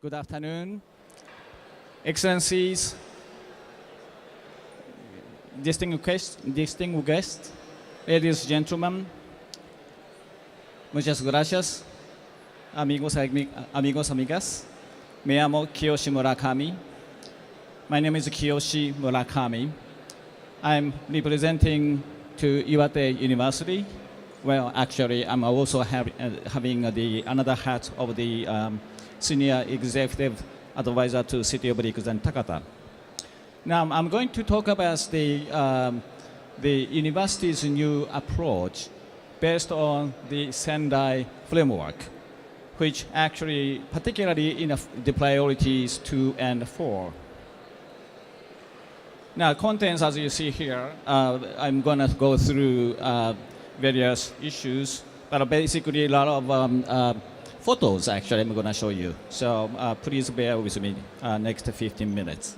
Good afternoon, Excellencies, distinguished guests, ladies and gentlemen, muchas gracias, amigos, amigas. Me llamo Kiyoshi Murakami. My name is Kiyoshi Murakami. I'm representing to Iwate University. Well, actually, I'm also having another hat of the Senior Executive Advisor to City of Rikuzentakata. Now, I'm going to talk about the university's new approach based on the Sendai framework, which actually, particularly in the priorities 2 and 4. Now, contents, as you see here, I'm going to go through various issues, but basically a lot of photos, actually, I'm going to show you. So please bear with me next 15 minutes.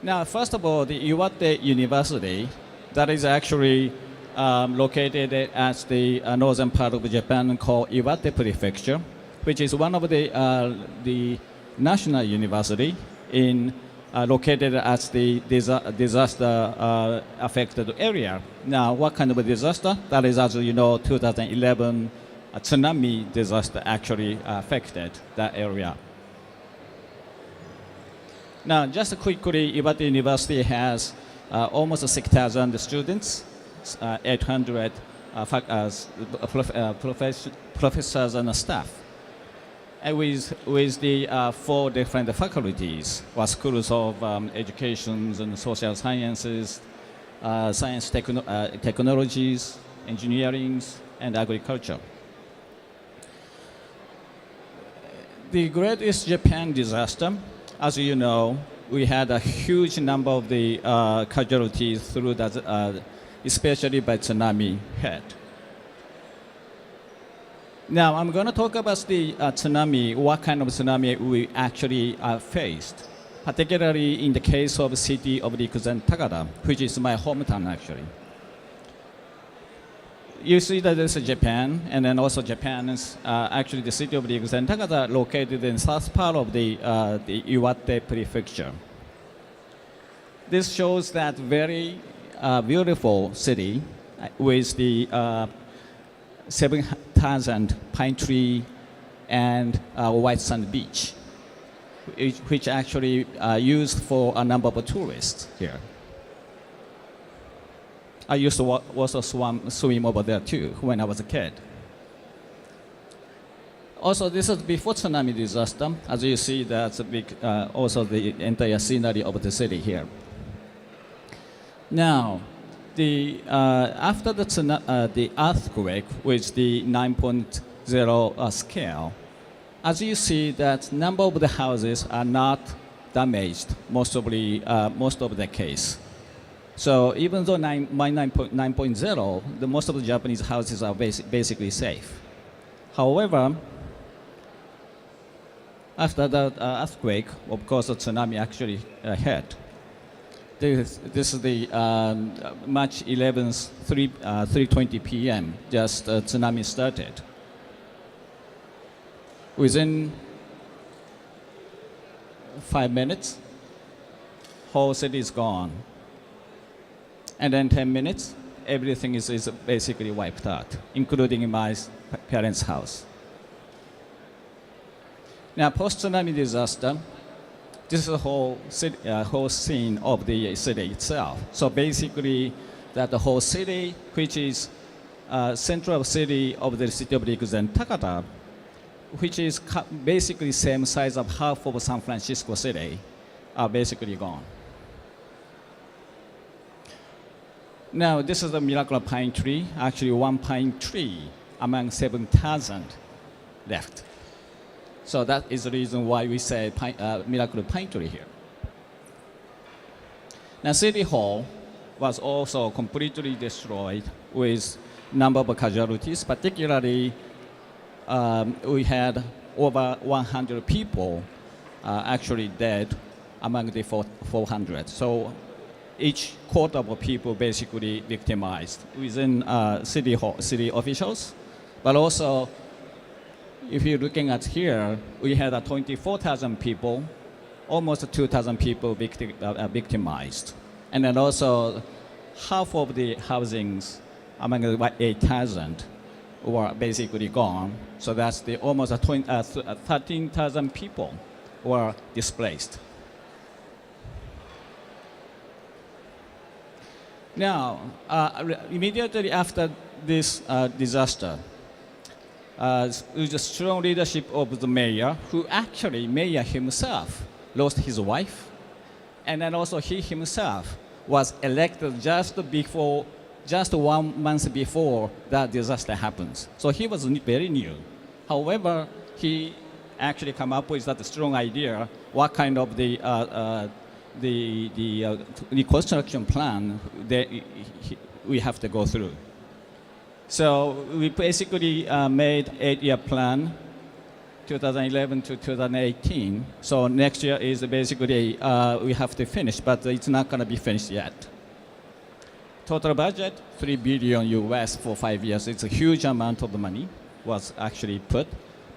Now, first of all, the Iwate University, that is actually located at the northern part of Japan called Iwate Prefecture, which is one of the national university located at the disaster affected area. Now, what kind of a disaster? That is, as you know, 2011 Tsunami disaster actually affected that area. Now, just quickly, Iwate University has almost 6,000 students, 800 professors and staff, and with the 4 different faculties, or schools of education and social sciences, technologies, engineering, and agriculture. The Great East Japan disaster, as you know, we had a huge number of the casualties through that, especially by tsunami hit. Now, I'm going to talk about the tsunami, what kind of tsunami we actually faced, particularly in the case of the city of Rikuzentakata, which is my hometown, actually. You see that this is Japan, and then also Japan is actually the city of Rikuzentakata located in south part of the Iwate Prefecture. This shows that very beautiful city with the 7,000 pine tree and white sand beach, which actually used for a number of tourists here. I used to also swim over there too when I was a kid. Also, this is before tsunami disaster. As you see, that's a big, also the entire scenery of the city here. Now, after the earthquake with the 9.0 scale, as you see, that number of the houses are not damaged, most of the case. So even though 9.0, the most of the Japanese houses are basically safe. However, after the earthquake, of course, the tsunami actually hit. This is the March 11th, 3:20 p.m. Just tsunami started. Within 5 minutes, whole city is gone. And then 10 minutes, everything is basically wiped out, including my parents' house. Now, post-tsunami disaster, this is the whole scene of the city itself. So basically, that the whole city, which is central city of the city of Rikuzentakata, which is basically same size of half of San Francisco city, are basically gone. Now, this is a miracle pine tree, actually 1 pine tree among 7,000 left. So that is the reason why we say miracle pine tree here. Now, City Hall was also completely destroyed with number of casualties, particularly we had over 100 people actually dead among the 400. So each quarter of people basically victimized within city officials, but also if you're looking at here, we had 24,000 people, almost 2,000 people victimized. And then also half of the housings among the 8,000 were basically gone. So that's the almost 13,000 people were displaced. Now, immediately after this disaster, with the strong leadership of the mayor, who actually, mayor himself, lost his wife, and then also he himself was elected just 1 month before that disaster happens. So he was very new. However, he actually come up with that strong idea, what kind of the reconstruction plan that we have to go through. So we basically made 8-year plan, 2011 to 2018. So next year is basically we have to finish, but it's not going to be finished yet. Total budget, $3 billion US for 5 years. It's a huge amount of the money was actually put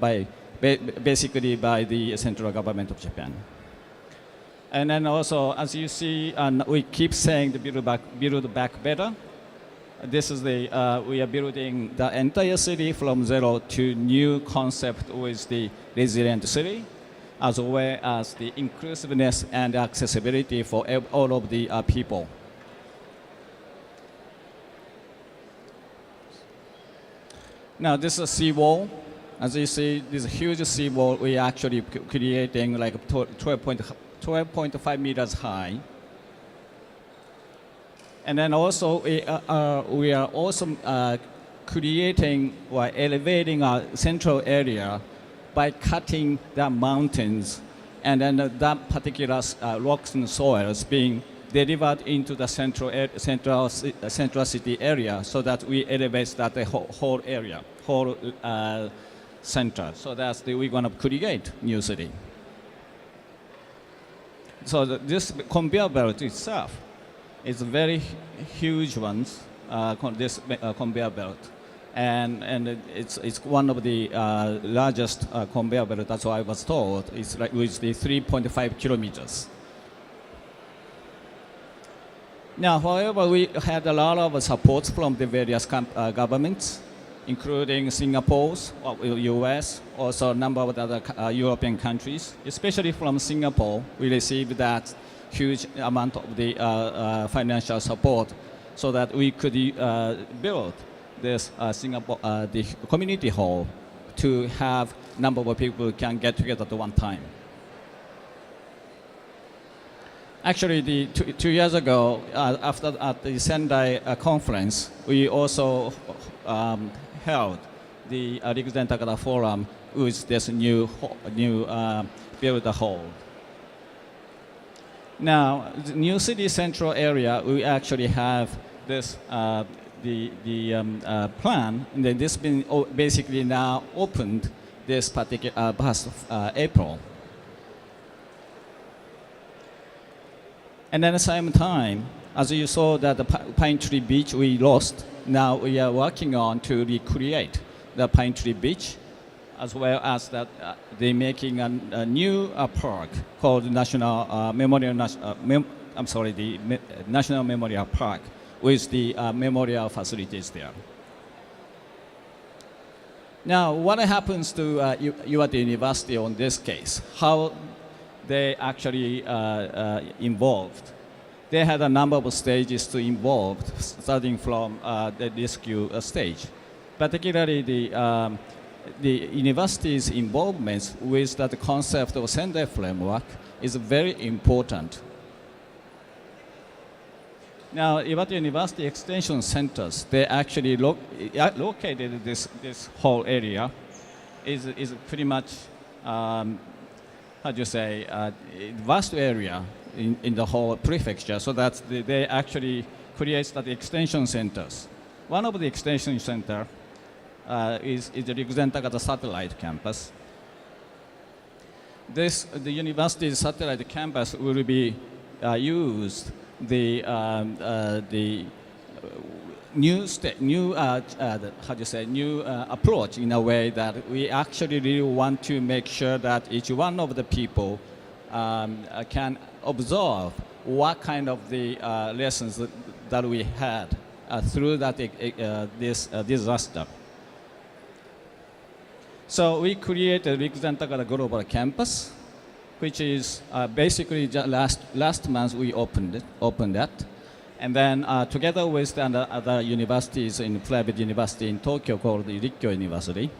by basically by the central government of Japan. And then also, as you see, we keep saying the build back better. This is we are building the entire city from zero to new concept with the resilient city, as well as the inclusiveness and accessibility for all of the people. Now, this is a seawall. As you see, this huge seawall we are actually creating like 12.5 meters high. And then also we are also creating or elevating our central area by cutting the mountains, and then that particular rocks and soils being delivered into the central city area, so that we elevate that the whole area, whole center. So that's we're going to create new city. So this conveyor belt itself is a very huge one, this conveyor belt. And it's one of the largest conveyor belt, that's what I was told. It's like with the 3.5 kilometers. Now, however, we had a lot of support from the various governments, including Singapore's, US, also a number of other European countries. Especially from Singapore, we received that huge amount of the financial support so that we could build this the community hall to have a number of people can get together at one time. Actually, 2 years ago, at the Sendai conference, we also held the Rikuzentakata forum with this new build hall. Now, the new city central area, we actually have this plan, and then this been basically now opened this particular past April. And at the same time, as you saw that the Pine Tree Beach we lost, now we are working on to recreate the Pine Tree Beach, as well as that they're making a new park called National National Memorial Park with the memorial facilities there. Now, what happens to Iwate University on this case? How they actually involved? They had a number of stages to involve, starting from the rescue stage. Particularly the university's involvement with that concept of Sendai framework is very important. Now, Iwate University Extension Centers, they actually located this whole area is pretty much, how do you say, vast area in the whole prefecture, so that they actually create the extension centers. One of the extension center is the Rikuzentakata satellite campus. The university's satellite campus will be used new approach in a way that we actually really want to make sure that each one of the people can observe what kind of the lessons that we had through that this disaster. So we created Rikuzentakata Global Campus, which is basically last month we opened that. And then together with the other universities in private university in Tokyo called the Iwate University,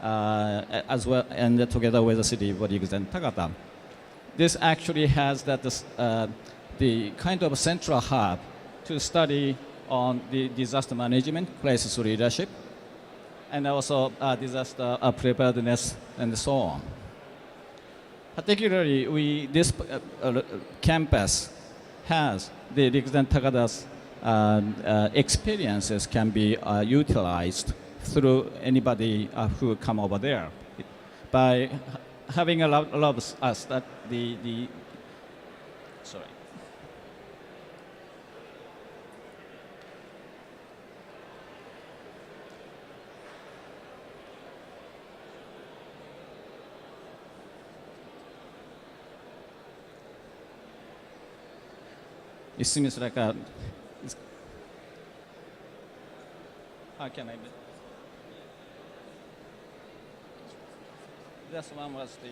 as well, and together with the City of Rikuzentakata. This actually has the kind of central hub to study on the disaster management, crisis leadership, and also disaster preparedness and so on. Particularly, this campus has the Rikuzentakata's experiences can be utilized through anybody who come over there. By having a lot of us that sorry. It seems like how can I? This one was the.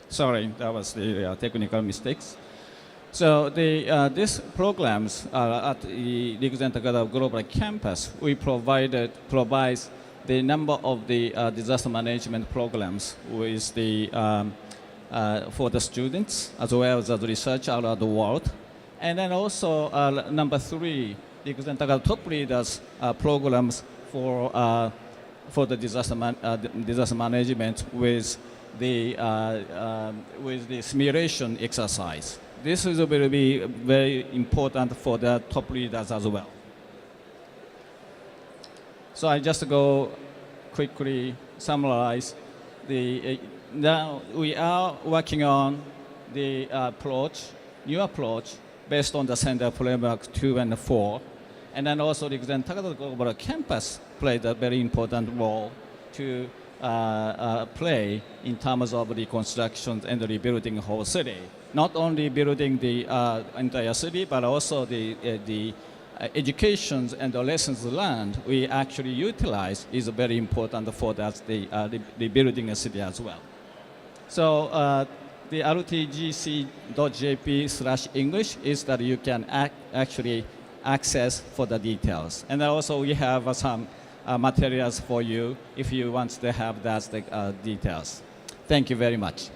Sorry, that was the technical mistakes. So these programs at the Rikuzentakata Global Campus, we provides the number of the disaster management programs with the for the students as well as the research around the world, and then also number 3, Rikuzentakata top leaders programs for the disaster management with the simulation exercise. This will be very important for the top leaders as well. So I just go quickly summarize now we are working on the new approach based on the Center Framework 2 and 4, and then also the Rikuzentakata Global Campus played a very important role to play in terms of reconstruction and rebuilding the whole city. Not only building the entire city, but also the education and the lessons learned we actually utilize is very important for that, the rebuilding a city as well. So the rtgc.jp/English is that you can actually access for the details. And also we have some materials for you if you want to have that details. Thank you very much.